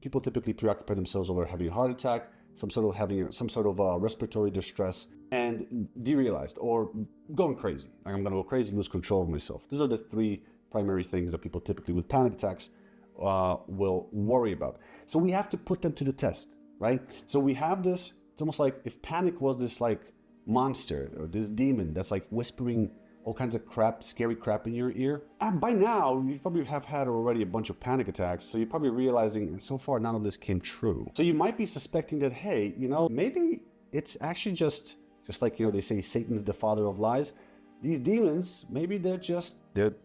people typically preoccupy themselves over having a heart attack, some sort of respiratory distress, and derealized or going crazy. Like, I'm going to go crazy, lose control of myself. Those are the three primary things that people typically with panic attacks will worry about. So we have to put them to the test, right? So we have this, it's almost like if panic was this like monster or this demon that's like whispering all kinds of crap, scary crap in your ear. And by now, you probably have had already a bunch of panic attacks, so you're probably realizing, and so far none of this came true. So you might be suspecting that, hey, maybe it's actually just like, they say Satan's the father of lies. These demons, maybe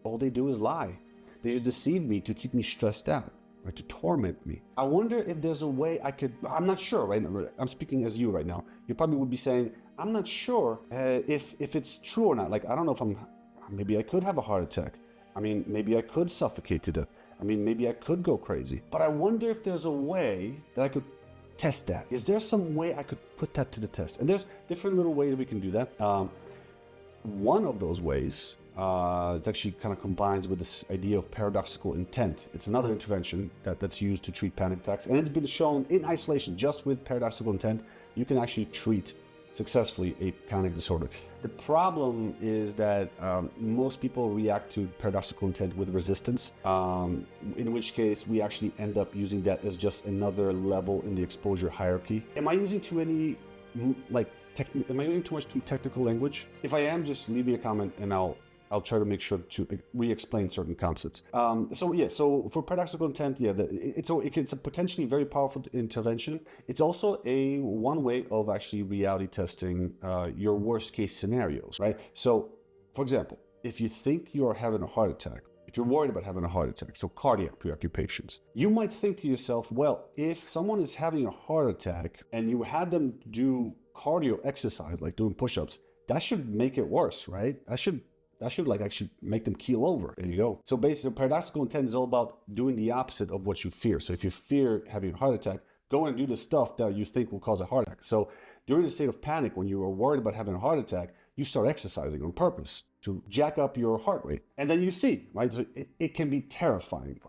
all they do is lie. They just deceive me to keep me stressed out, or to torment me. I wonder if there's a way I'm not sure, right? I'm speaking as you right now. You probably would be saying, I'm not sure if it's true or not. Like, I don't know if maybe I could have a heart attack. I mean, maybe I could suffocate to death. I mean, maybe I could go crazy. But I wonder if there's a way that I could test that. Is there some way I could put that to the test? And there's different little ways we can do that. One of those ways, it's actually kind of combines with this idea of paradoxical intent. It's another intervention that's used to treat panic attacks, and it's been shown in isolation, just with paradoxical intent, you can actually treat successfully a panic disorder. The problem is that most people react to paradoxical intent with resistance, in which case we actually end up using that as just another level in the exposure hierarchy. Am I using too many, am I using too much technical language? If I am, just leave me a comment and I'll try to make sure to re-explain certain concepts. So for paradoxical intent, it's a potentially very powerful intervention. It's also one way of actually reality testing your worst case scenarios, right? So, for example, if you think you're having a heart attack, if you're worried about having a heart attack, so cardiac preoccupations, you might think to yourself, well, if someone is having a heart attack and you had them do cardio exercise, like doing push-ups, that should make it worse, right? That should actually make them keel over. There you go. So basically, paradoxical intent is all about doing the opposite of what you fear. So if you fear having a heart attack, go and do the stuff that you think will cause a heart attack. So during the state of panic, when you are worried about having a heart attack, you start exercising on purpose to jack up your heart rate. And then you see, right? So it can be terrifying.